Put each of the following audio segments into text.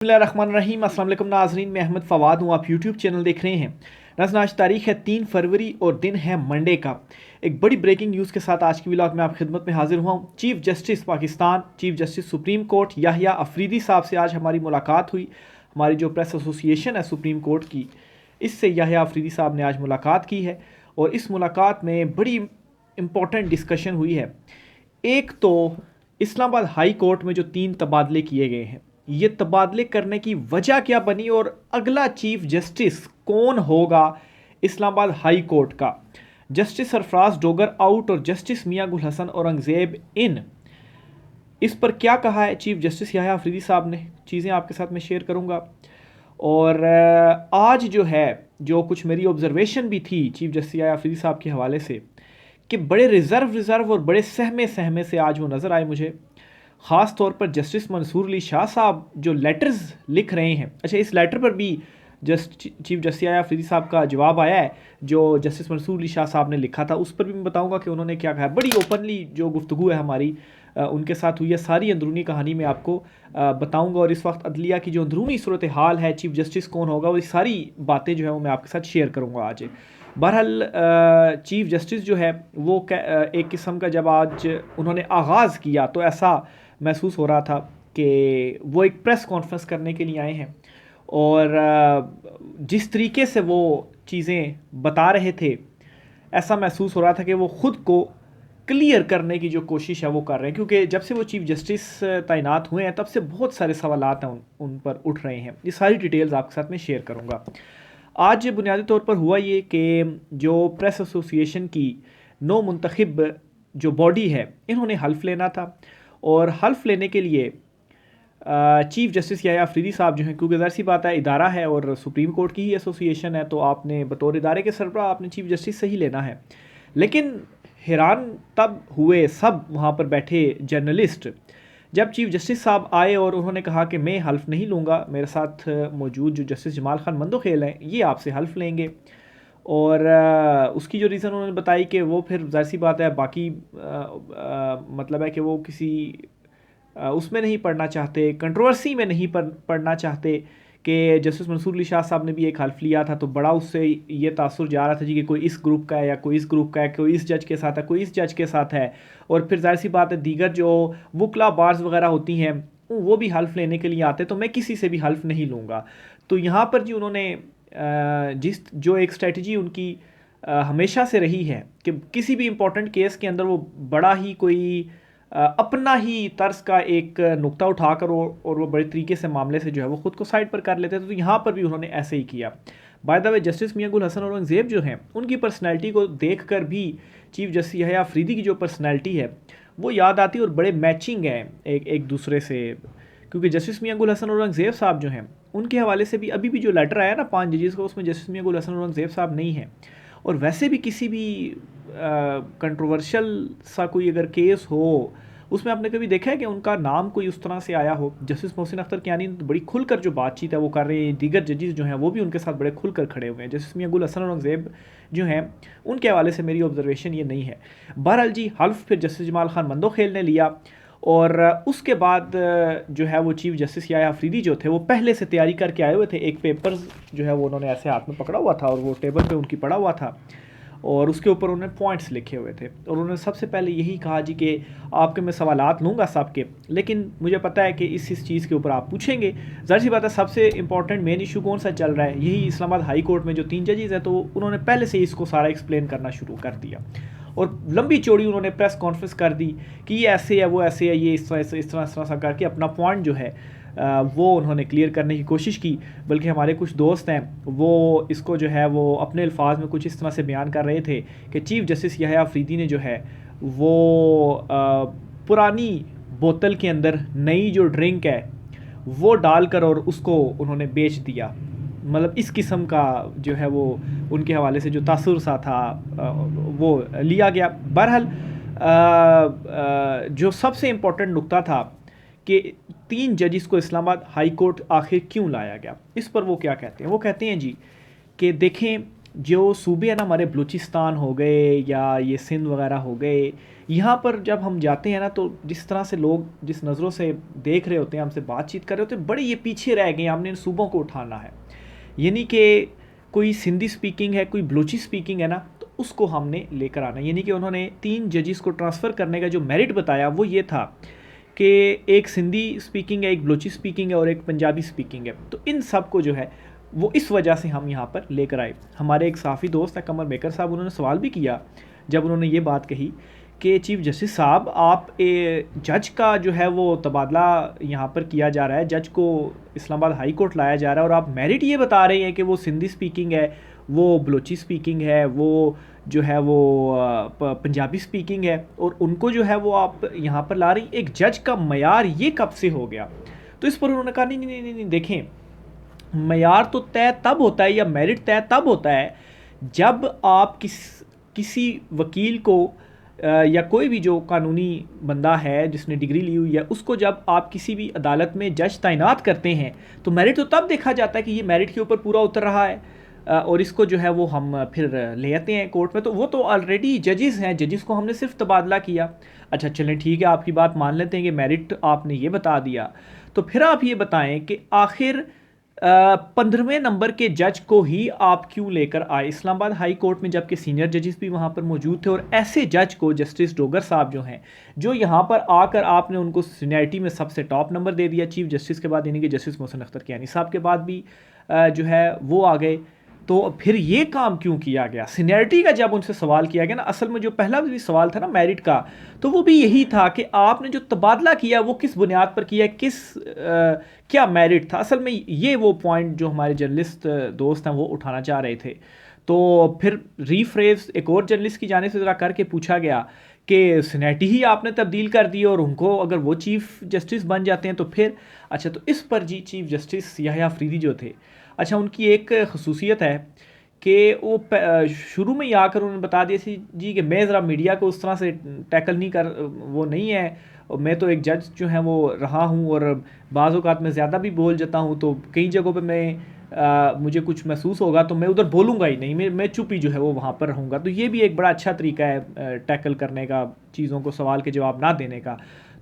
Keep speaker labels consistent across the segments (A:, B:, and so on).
A: बिस्मिल्लाहिर्रहमानिर्रहीम। अस्सलाम वालेकुम नाज़रीन, मैं अहमद फ़वाद हूँ। आप यूट्यूब चैनल देख रहे हैं। नाज़रीन, आज तारीख है 3 फरवरी और दिन है मंडे का। एक बड़ी ब्रेकिंग न्यूज़ के साथ आज की व्लॉग में आप खिदमत में हाजिर हुआ हूँ। Chief justice Pakistan, chief justice supreme court Yahya Afridi साहब से आज हमारी मुलाकात हुई। हमारी जो प्रेस एसोसिएशन है सुप्रीम कोर्ट की, इससे याहिया अफरीदी साहब ने आज मुलाकात की है और इस मुलाकात में बड़ी इम्पोर्टेंट डिस्कशन हुई है। एक तो इस्लामाबाद हाई कोर्ट में जो 3 तबादले किए गए हैं, ये तबादले करने की वजह क्या बनी और अगला चीफ जस्टिस कौन होगा इस्लामाबाद हाई कोर्ट का। जस्टिस सरफराज डोगर आउट और जस्टिस मियां गुल हसन औरंगज़ेब इन। इस पर क्या कहा है चीफ जस्टिस याहिया अफरीदी साहब ने, चीज़ें आपके साथ मैं शेयर करूंगा। और आज जो है, जो कुछ मेरी ऑब्जर्वेशन भी थी चीफ जस्टिस याहिया अफरीदी साहब के हवाले से, कि बड़े रिज़र्व और बड़े सहमे सहमे से आज वो नज़र आए मुझे। ख़ास तौर पर जस्टिस मंसूर अली शाह साहब जो लेटर्स लिख रहे हैं। अच्छा, इस लेटर पर भी चीफ जस्टिस याहिया अफरीदी साहब का जवाब आया है जो जस्टिस मंसूर अली शाह साहब ने लिखा था। उस पर भी मैं बताऊंगा कि उन्होंने क्या कहा। बड़ी ओपनली जो गुफ्तगू है हमारी उनके साथ हुई है। सारी अंदरूनी कहानी मैं आपको बताऊंगा और इस वक्त अदलिया की जो अंदरूनी सूरत हाल है, चीफ जस्टिस कौन होगा, वो सारी बातें जो है वो मैं आपके साथ शेयर करूँगा आज। बहरहाल चीफ जस्टिस जो है वो एक किस्म का, जब आज उन्होंने आगाज़ किया तो ऐसा महसूस हो रहा था कि वो एक प्रेस कॉन्फ्रेंस करने के लिए आए हैं और जिस तरीके से वो चीज़ें बता रहे थे, ऐसा महसूस हो रहा था कि वो ख़ुद को क्लियर करने की जो कोशिश है वो कर रहे हैं। क्योंकि जब से वो चीफ जस्टिस तैनात हुए हैं तब से बहुत सारे सवालात हैं उन पर उठ रहे हैं। ये सारी डिटेल्स आपके साथ मैं शेयर करूँगा। आज बुनियादी तौर पर हुआ ये कि जो प्रेस एसोसिएशन की नो मुंतखब जो बॉडी है, इन्होंने हल्फ लेना था और हल्फ लेने के लिए चीफ जस्टिस याहिया अफरीदी साहब जो हैं, क्योंकि ज़ाहिर सी बात है इदारा है और सुप्रीम कोर्ट की ही एसोसिएशन है, तो आपने बतौर इदारे के सरबराह आपने चीफ जस्टिस से ही लेना है। लेकिन हैरान तब हुए सब वहाँ पर बैठे जर्नलिस्ट जब चीफ जस्टिस साहब आए और उन्होंने कहा कि मैं हल्फ नहीं लूँगा, मेरे साथ मौजूद जो जस्टिस जमाल खान मंदोखेल हैं ये आपसे हल्फ लेंगे। और उसकी जो रीज़न उन्होंने बताई कि वो फिर ज़ाहिर सी बात है बाकी मतलब है कि वो किसी उसमें नहीं पढ़ना चाहते, कंट्रोवर्सी में नहीं पढ़ना चाहते कि जस्टिस मंसूर अली शाह साहब ने भी एक हल्फ लिया था तो बड़ा उससे ये तासुर जा रहा था जी कि कोई इस ग्रुप का है या कोई इस ग्रुप का है, कोई इस जज के साथ है, कोई इस जज के साथ है। और फिर ज़ाहिर सी बात है दीगर जो वकला बार्स वगैरह होती हैं वो भी हल्फ लेने के लिए आते, तो मैं किसी से भी हल्फ नहीं लूँगा। तो यहाँ पर जी उन्होंने जो एक स्ट्रेटजी उनकी हमेशा से रही है कि किसी भी इम्पोर्टेंट केस के अंदर वो बड़ा ही कोई अपना ही तर्ज का एक नुक्ता उठाकर और वो बड़े तरीके से मामले से जो है वो ख़ुद को साइड पर कर लेते थे। तो यहाँ पर भी उन्होंने ऐसे ही किया। बाय द वे जस्टिस मियां गुल हसन औरंगज़ेब जो हैं, उनकी पर्सनैलिटी को देख कर भी चीफ जस्टिस याहिया अफरीदी की जो पर्सनैलिटी है वो याद आती है और बड़े मैचिंग है एक दूसरे से। क्योंकि जस्टिस मियां गुल हसन औरंगज़ेब साहब जो हैं, उनके हवाले से भी अभी भी जो लेटर आया ना 5 जजेस का, उसमें जस्टिस मियां गुल हसन औरंगज़ेब साहब नहीं हैं। और वैसे भी किसी भी कंट्रोवर्शियल सा कोई अगर केस हो, उसमें आपने कभी देखा है कि उनका नाम कोई उस तरह से आया हो। जस्टिस मोहसिन अख्तर कियानी तो बड़ी खुलकर जो बातचीत है वो कर रहे हैं, दीगर जजेस जो हैं वो भी उनके साथ बड़े खुलकर खड़े हुए हैं। जस्टिस मियां गुल हसन औरंगज़ेब जो हैं, उनके हवाले से मेरी ऑब्जर्वेशन ये नहीं है। बहरहाल जी हल्फ फिर जस्टिस जमाल खान मंदोखेल ने लिया और उसके बाद जो है वो चीफ जस्टिस याहिया अफरीदी जो थे वो पहले से तैयारी करके आए हुए थे। एक पेपर जो है वो उन्होंने ऐसे हाथ में पकड़ा हुआ था और वो टेबल पे उनकी पड़ा हुआ था और उसके ऊपर उन्होंने पॉइंट्स लिखे हुए थे और उन्होंने सबसे पहले यही कहा जी कि आपके मैं सवालात लूँगा सबके, लेकिन मुझे पता है कि इस चीज़ के ऊपर आप पूछेंगे। ज़ाहिर सी बात है सबसे इंपॉर्टेंट मेन इशू कौन सा चल रहा है, यही इस्लामाबाद हाई कोर्ट में जो 3 जजेस हैं, तो उन्होंने पहले से इसको सारा एक्सप्लेन करना शुरू कर दिया और लंबी चौड़ी उन्होंने प्रेस कॉन्फ्रेंस कर दी कि ये ऐसे है, वो ऐसे है, ये इस तरह सा करके अपना पॉइंट जो है वो उन्होंने क्लियर करने की कोशिश की। बल्कि हमारे कुछ दोस्त हैं वो इसको जो है वो अपने अल्फाज में कुछ इस तरह से बयान कर रहे थे कि चीफ जस्टिस याहिया अफरीदी ने जो है वो पुरानी बोतल के अंदर नई जो ड्रिंक है वो डालकर और उसको उन्होंने बेच दिया। मतलब इस किस्म का जो है वो उनके हवाले से जो तासुर सा था वो लिया गया। बहरहाल जो सबसे इम्पोर्टेंट नुक्ता था कि 3 जजिस को इस्लामाबाद हाई कोर्ट आखिर क्यों लाया गया, इस पर वो क्या कहते हैं। वो कहते हैं जी कि देखें जो सूबे हैं ना हमारे, बलूचिस्तान हो गए या ये सिंध वगैरह हो गए, यहाँ पर जब हम जाते हैं ना तो जिस तरह से लोग जिस नज़रों से देख रहे होते हैं, हमसे बातचीत कर रहे होते हैं, बड़े ये पीछे रह गए, हमने इन सूबों को उठाना है। यानी कि कोई सिंधी स्पीकिंग है, कोई बलूची स्पीकिंग है ना, तो उसको हमने लेकर आना। यानी कि उन्होंने 3 जजेस को ट्रांसफ़र करने का जो मेरिट बताया वो ये था कि एक सिंधी स्पीकिंग है, एक बलूची स्पीकिंग है और एक पंजाबी स्पीकिंग है। तो इन सब को जो है वो इस वजह से हम यहाँ पर लेकर आए। हमारे एक साफ़ी दोस्त है कमर मेकर साहब, उन्होंने सवाल भी किया जब उन्होंने ये बात कही कि चीफ़ जस्टिस साहब, आप जज का जो है वो तबादला यहाँ पर किया जा रहा है, जज को इस्लामाबाद हाई कोर्ट लाया जा रहा है और आप मेरिट ये बता रहे हैं कि वो सिंधी स्पीकिंग है, वो बलूची स्पीकिंग है, वो जो है वो पंजाबी स्पीकिंग है, और उनको जो है वो आप यहाँ पर ला रही, एक जज का मयार ये कब से हो गया? तो इस पर उन्होंने कहा नहीं नहीं नहीं नहीं, देखें, मयार तो तय तब होता है या मेरिट तय तब होता है जब आप किसी वकील को या कोई भी जो कानूनी बंदा है जिसने डिग्री ली हुई है, उसको जब आप किसी भी अदालत में जज तैनात करते हैं तो मेरिट तो तब देखा जाता है कि ये मेरिट के ऊपर पूरा उतर रहा है, और इसको जो है वो हम फिर ले आते हैं कोर्ट में। तो वो तो ऑलरेडी जजेस हैं, जजेस को हमने सिर्फ तबादला किया। अच्छा चलें ठीक है, आपकी बात मान लेते हैं कि मेरिट आपने ये बता दिया, तो फिर आप ये बताएं कि आखिर 15वें नंबर के जज को ही आप क्यों लेकर आए इस्लामाबाद हाई कोर्ट में, जबकि सीनियर जजेस भी वहाँ पर मौजूद थे। और ऐसे जज को जस्टिस डोगर साहब जो हैं, जो यहाँ पर आकर आपने उनको सीनियरिटी में सबसे टॉप नंबर दे दिया चीफ जस्टिस के बाद, यानी कि जस्टिस मोहसिन अख्तर कियानी साहब के बाद भी जो है वो आ गए। तो फिर ये काम क्यों किया गया? सीनियरिटी का जब उनसे सवाल किया गया ना, असल में जो पहला भी सवाल था ना मेरिट का, तो वो भी यही था कि आपने जो तबादला किया वो किस बुनियाद पर किया, क्या मेरिट था। असल में ये वो पॉइंट जो हमारे जर्नलिस्ट दोस्त हैं वो उठाना चाह रहे थे। तो फिर रीफ्रेज एक और जर्नलिस्ट की जाने से ज़रा करके पूछा गया कि सीनियरिटी ही आपने तब्दील कर दी और उनको अगर वो चीफ़ जस्टिस बन जाते हैं तो फिर। अच्छा, तो इस पर जी चीफ़ जस्टिस याह्या अफरीदी जो थे, अच्छा उनकी एक खसूसियत है कि वो शुरू में ही आकर उन्होंने बता दिया थी जी कि मैं ज़रा मीडिया को उस तरह से टैकल नहीं कर, वो नहीं है, और मैं तो एक जज जो है वो रहा हूँ और बाज़ औक़ात मैं ज़्यादा भी बोल जाता हूँ, तो कई जगहों पे मैं मुझे कुछ महसूस होगा तो मैं उधर बोलूँगा ही नहीं, मैं चुप ही जो है वो वहाँ पर रहूँगा। तो ये भी एक बड़ा अच्छा तरीका है टैकल करने का, चीज़ों को, सवाल के जवाब ना देने का।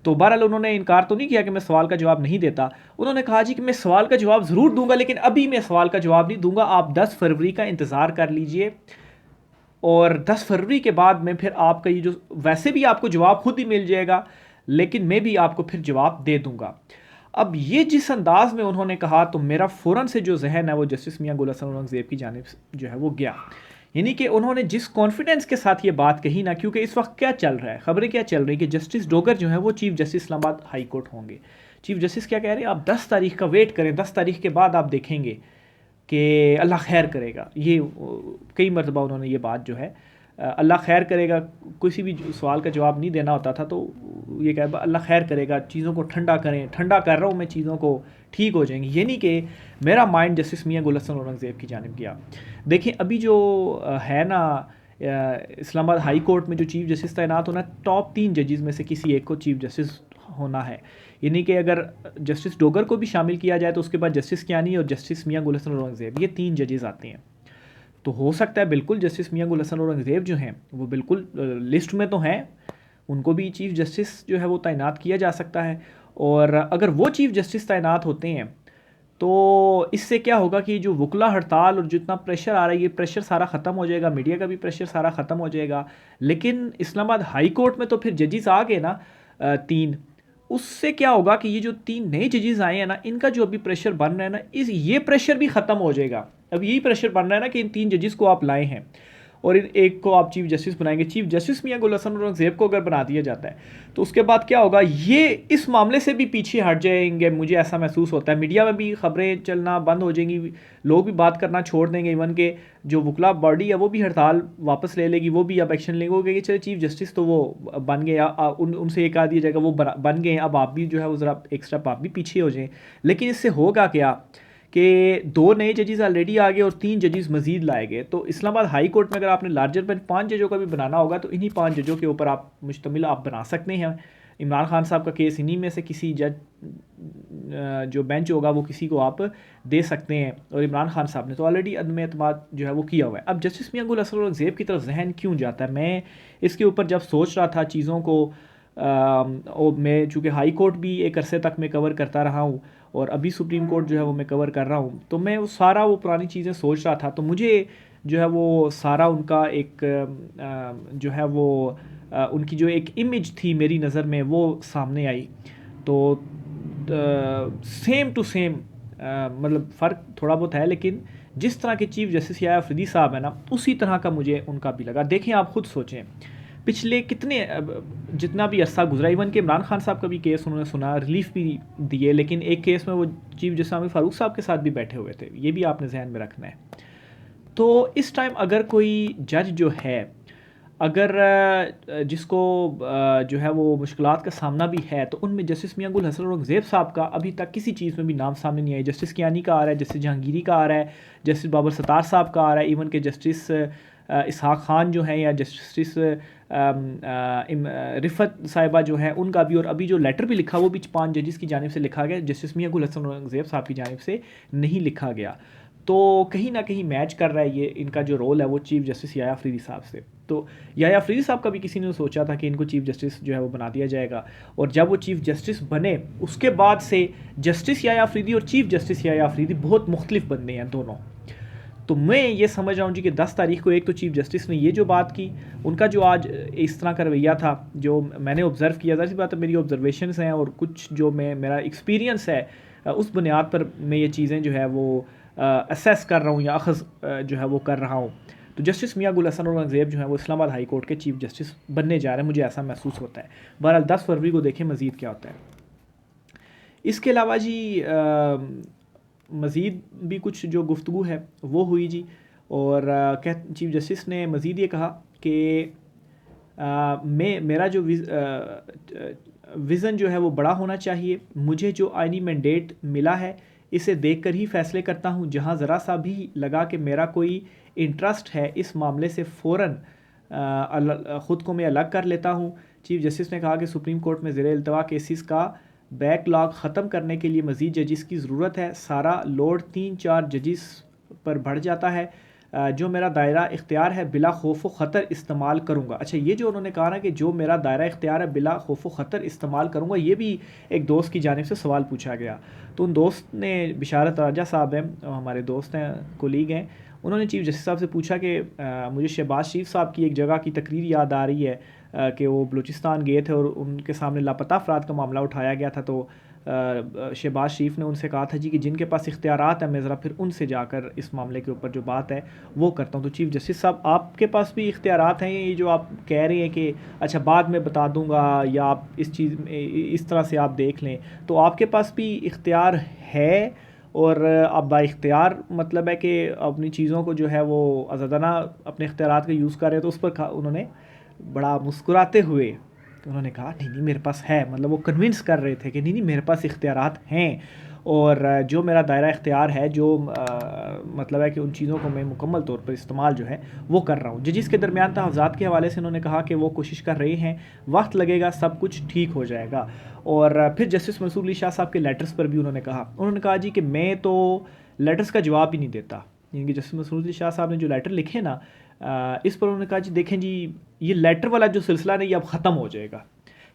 A: तो बहरहाल उन्होंने इनकार तो नहीं किया कि मैं सवाल का जवाब नहीं देता। उन्होंने कहा जी कि मैं सवाल का जवाब ज़रूर दूंगा, लेकिन अभी मैं सवाल का जवाब नहीं दूंगा, आप 10 फरवरी का इंतज़ार कर लीजिए, और 10 फरवरी के बाद में फिर आपका ये जो, वैसे भी आपको जवाब खुद ही मिल जाएगा, लेकिन मैं भी आपको फिर जवाब दे दूंगा। अब ये जिस अंदाज में उन्होंने कहा, तो मेरा फ़ौरन से जो जहन है वो जस्टिस मियां गुल हसन औरंगज़ेब की जानिब जो है वो गया। यानी कि उन्होंने जिस कॉन्फिडेंस के साथ ये बात कही ना, क्योंकि इस वक्त क्या चल रहा है, खबरें क्या चल रही कि जस्टिस डोगर जो है वो chief justice Islamabad high court होंगे। चीफ जस्टिस क्या कह रहे हैं, आप 10 तारीख का वेट करें, 10 तारीख के बाद आप देखेंगे कि अल्लाह खैर करेगा। ये कई मरतबा उन्होंने ये बात जो है अल्लाह खैर करेगा, किसी भी सवाल का जवाब नहीं देना होता था तो ये कह अल्लाह खैर करेगा, चीज़ों को ठंडा करें, ठंडा कर रहा हूँ मैं, चीज़ों को ठीक हो जाएंगी। यानी कि मेरा माइंड जस्टिस मियां गुल हसन औरंगज़ेब की जानिब गया। देखिए अभी जो है ना इस्लामाबाद हाई कोर्ट में जो चीफ़ जस्टिस तैनात होना, टॉप 3 जजेस में से किसी एक को चीफ़ जस्टिस होना है। यानी कि अगर जस्टिस डोगर को भी शामिल किया जाए तो उसके बाद जस्टिस कियानी और जस्टिस मियां गुल हसन औरंगज़ेब, ये 3 जजेस आते हैं। तो हो सकता है बिल्कुल जस्टिस मियां गुल हसन औरंगज़ेब जो हैं वो बिल्कुल लिस्ट में तो हैं, उनको भी चीफ़ जस्टिस जो है वो तैनात किया जा सकता है। और अगर वो चीफ़ जस्टिस तैनात होते हैं तो इससे क्या होगा कि जो वकला हड़ताल और जितना प्रेशर आ रहा है, ये प्रेशर सारा ख़त्म हो जाएगा, मीडिया का भी प्रेशर सारा ख़त्म हो जाएगा। लेकिन इस्लामाबाद हाई कोर्ट में तो फिर जजेस आ गए ना 3, उससे क्या होगा कि ये जो 3 नए जजेस आए हैं ना, इनका जो अभी प्रेशर बन रहा है ना, ये प्रेशर भी ख़त्म हो जाएगा। अब यही प्रेशर बन रहा है ना कि इन 3 जजेस को आप लाए हैं और इन एक को आप चीफ जस्टिस बनाएंगे। चीफ जस्टिस मियां गुल हसन औरंगज़ेब को अगर बना दिया जाता है तो उसके बाद क्या होगा, ये इस मामले से भी पीछे हट जाएंगे, मुझे ऐसा महसूस होता है। मीडिया में भी खबरें चलना बंद हो जाएंगी, लोग भी बात करना छोड़ देंगे, इवन के जो वकला बॉडी है वो भी हड़ताल वापस ले लेगी, वो भी अब एक्शन लेंगे कि चलो चीफ जस्टिस तो वो बन गए, उनसे ये कहा दिया जाएगा वो बन गए, अब आप भी जो है वो ज़रा एक स्टेप आप भी पीछे हो जाएँ। लेकिन इससे होगा क्या कि 2 नए जजेस ऑलरेडी आ गए और 3 जजेस मजीद लाए गए। तो इस्लामाबाद हाई कोर्ट में अगर आपने लार्जर बेंच 5 जजों का भी बनाना होगा तो इन्हीं 5 जजों के ऊपर आप मुश्तमिल आप बना सकते हैं इमरान खान साहब का केस इन्हीं में से किसी जज जो बेंच होगा वो किसी को आप दे सकते हैं, और इमरान खान साहब ने तो ऑलरेडी अदम एतमाद जो है वो किया हुआ है। अब जस्टिस मियां गुल हसन औरंगज़ेब की तरफ जहन क्यों जाता है, मैं इसके ऊपर जब सोच रहा था चीज़ों को, और मैं चूँकि हाई कोर्ट भी एक अरसे तक मैं कवर करता रहा हूँ और अभी सुप्रीम कोर्ट जो है वो मैं कवर कर रहा हूँ, तो मैं वो पुरानी चीज़ें सोच रहा था, तो मुझे जो है वो सारा उनका एक जो है वो उनकी जो एक इमेज थी मेरी नज़र में वो सामने आई। तो सेम टू सेम, मतलब फ़र्क थोड़ा बहुत है, लेकिन जिस तरह के चीफ़ जस्टिस याया अफरीदी साहब है ना, उसी तरह का मुझे उनका भी लगा। देखें, आप खुद सोचें, पिछले कितने जितना भी अरसा गुजरा, इवन के इमरान खान साहब का भी केस उन्होंने सुना, रिलीफ भी दिए, लेकिन एक केस में वो चीफ जस्टिस आमिर फ़ारूक साहब के साथ भी बैठे हुए थे, ये भी आपने जहन में रखना है। तो इस टाइम अगर कोई जज जो है, अगर जिसको जो है वो मुश्किलात का सामना भी है, तो उनमें जस्टिस मियां गुल हसन औरंगज़ेब साहब का अभी तक किसी चीज़ में भी नाम सामने नहीं आया। जस्टिस कियानी का आ रहा है, जस्टिस जहांगीरी का आ रहा है, जस्टिस बाबर सत्तार साहब का आ रहा है, इवन के जस्टिस इसहाक खान जो हैं, या जस्टिस रिफ़त साहिबा जो हैं, उनका भी। और अभी जो लेटर भी लिखा वो भी 5 जजेस की जानिब से लिखा गया, जस्टिस मियां गुल हसन औरंगज़ेब साहब की जानिब से नहीं लिखा गया। तो कहीं ना कहीं मैच कर रहा है ये इनका जो रोल है वो चीफ जस्टिस याया अफरीदी साहब से। तो याया अफरीदी साहब का भी किसी ने सोचा था कि इनको चीफ जस्टिस जो है वो बना दिया जाएगा, और जब वो चीफ जस्टिस बने उसके बाद से जस्टिस याया अफरीदी और चीफ जस्टिस याया अफरीदी बहुत मुख्तलिफ बंदे हैं दोनों। तो मैं ये समझ रहा हूँ जी कि 10 तारीख को एक तो चीफ जस्टिस ने ये जो बात की, उनका जो आज इस तरह का रवैया था जो मैंने ऑब्ज़र्व किया, ज़ाहिर सी बात है मेरी ऑब्जर्वेशंस हैं और कुछ जो मेरा एक्सपीरियंस है, उस बुनियाद पर मैं ये चीज़ें जो है वो असेस कर रहा हूँ या अखज़ जो है वो कर रहा हूँ। तो जस्टिस मियां गुल हसन औरंगज़ेब जो है वो इस्लामाबाद हाई कोर्ट के चीफ जस्टिस बनने जा रहे हैं, मुझे ऐसा महसूस होता है। बहरहाल 10 फरवरी को देखें मज़ीद क्या होता है। इसके अलावा जी मज़ीद भी कुछ जो गुफ्तगू है वो हुई जी, और चीफ जस्टिस ने मज़ीद ये कहा कि मेरा जो विज़न जो है वो बड़ा होना चाहिए, मुझे जो आइनी मैंडेट मिला है इसे देखकर ही फ़ैसले करता हूँ, जहाँ ज़रा सा भी लगा कि मेरा कोई इंटरेस्ट है इस मामले से फ़ौरन ख़ुद को मैं अलग कर लेता हूँ। चीफ जस्टिस ने कहा कि सुप्रीम कोर्ट में ज़ेरे इल्तवा केसेस का बैकलॉग ख़त्म करने के लिए मज़ीद जजिस की ज़रूरत है। सारा लोड 3-4 जजिस पर बढ़ जाता है। जो मेरा दायरा इख्तियार है बिला खौफ व ख़तर इस्तेमाल करूँगा। अच्छा, ये जो उन्होंने कहा ना कि जो मेरा दायरा इख्तियार है बिला खौफ व ख़तर इस्तेमाल करूँगा, ये भी एक दोस्त की जानिब से सवाल पूछा गया। तो उन दोस्त ने, बिशारत राजा साहब हैं, हमारे दोस्त हैं, कोलीग हैं, उन्होंने चीफ जस्टिस साहब से पूछा कि मुझे शहबाज शरीफ साहब की एक जगह की तकरीर याद आ रही है कि वो बलूचिस्तान गए थे और उनके सामने लापता अफराद का मामला उठाया गया था। तो शहबाज शरीफ ने उनसे कहा था जी कि जिनके पास इख्तियारात हैं मैं ज़रा फिर उनसे जाकर इस मामले के ऊपर जो बात है वो करता हूँ। तो चीफ जस्टिस साहब, आपके पास भी इख्तियारात हैं, ये जो आप कह रहे हैं कि अच्छा बाद में बता दूंगा या आप इस चीज़ में इस तरह से आप देख लें, तो आपके पास भी इख्तियार है और आप बाइख्तियार मतलब है कि अपनी चीज़ों को जो है वो आज़ादाना अपने इख्तियारात का यूज़ कर रहे हैं। तो उस पर उन्होंने बड़ा मुस्कुराते हुए उन्होंने कहा नहीं नहीं मेरे पास है, मतलब वो कन्विंस कर रहे थे कि नहीं नहीं मेरे पास इख्तियारात हैं, और जो मेरा दायरा इख्तियार है जो मतलब है कि उन चीज़ों को मैं मुकम्मल तौर पर इस्तेमाल जो है वो कर रहा हूँ। जजिस के दरमियान तहफ़्ज़ात के हवाले से उन्होंने कहा कि वो कोशिश कर रहे हैं, वक्त लगेगा, सब कुछ ठीक हो जाएगा। और फिर जस्टिस मंसूर अली शाह साहब के लेटर्स पर भी उन्होंने कहा जी कि मैं तो लेटर्स का जवाब ही नहीं देता। यानी कि जस्टिस मंसूर अली शाह साहब ने जो लेटर लिखे ना, इस पर उन्होंने कहा जी देखें जी, ये लेटर वाला जो सिलसिला नहीं अब ख़त्म हो जाएगा।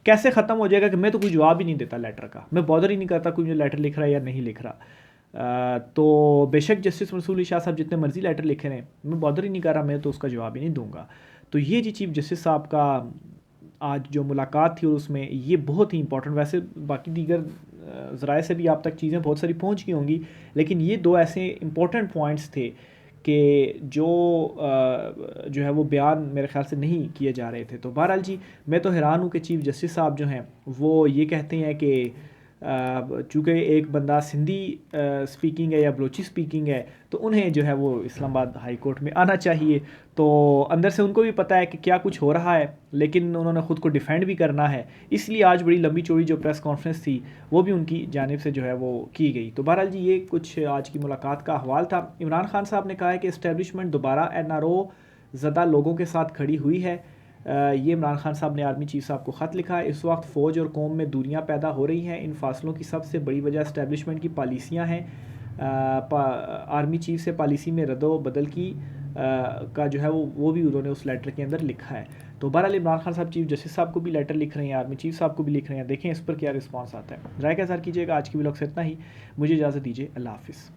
A: कैसे ख़त्म हो जाएगा कि मैं तो कोई जवाब ही नहीं देता लेटर का, मैं बॉदर ही नहीं करता कोई मुझे लेटर लिख रहा है या नहीं लिख रहा। तो बेशक जस्टिस मंसूर अली शाह साहब जितने मर्जी लेटर लिखे रहे, मैं बॉदर ही नहीं कर रहा, मैं तो उसका जवाब ही नहीं दूंगा। तो ये जी चीफ जस्टिस साहब का आज जो मुलाकात थी और उसमें ये बहुत ही इंपॉर्टेंट, वैसे बाकी दीगर ज़राए से भी आप तक चीज़ें बहुत सारी पहुंच गई होंगी, लेकिन ये दो ऐसे इंपॉर्टेंट पॉइंट्स थे कि जो है वो बयान मेरे ख़्याल से नहीं किए जा रहे थे। तो बहरहाल जी, मैं तो हैरान हूँ कि चीफ जस्टिस साहब जो हैं वो ये कहते हैं कि चूँकि एक बंदा सिंधी स्पीकिंग है या बलोची स्पीकिंग है तो उन्हें जो है वो इस्लामाबाद हाई कोर्ट में आना चाहिए। तो अंदर से उनको भी पता है कि क्या कुछ हो रहा है, लेकिन उन्होंने ख़ुद को डिफेंड भी करना है, इसलिए आज बड़ी लंबी चौड़ी जो प्रेस कॉन्फ्रेंस थी वो भी उनकी जानिब से जो है वो की गई। तो बहरहाल जी, ये कुछ आज की मुलाकात का अहवाल था। इमरान खान साहब ने कहा है कि इस्टेब्लिशमेंट दोबारा NRO ज़दा लोगों के साथ खड़ी हुई है। ये इमरान खान साहब ने आर्मी चीफ साहब को ख़त लिखा है। इस वक्त फ़ौज और कौम में दूरियां पैदा हो रही हैं। इन फासलों की सबसे बड़ी वजह इस्टेब्लिशमेंट की पॉलिसियां हैं। आर्मी चीफ से पॉलिसी में रद्दो बदल की का जो है वो भी उन्होंने उस लेटर के अंदर लिखा है। तो बहरहाल इमरान खान साहब चीफ जस्टिस साहब को भी लेटर लिख रहे हैं, आर्मी चीफ साहब को भी लिख रहे हैं। देखें इस पर क्या रिस्पॉन्स आता है। राय का इज़हार कीजिएगा। आज की व्लॉग से इतना ही। मुझे इजाज़त दीजिए। अल्लाह हाफिज़।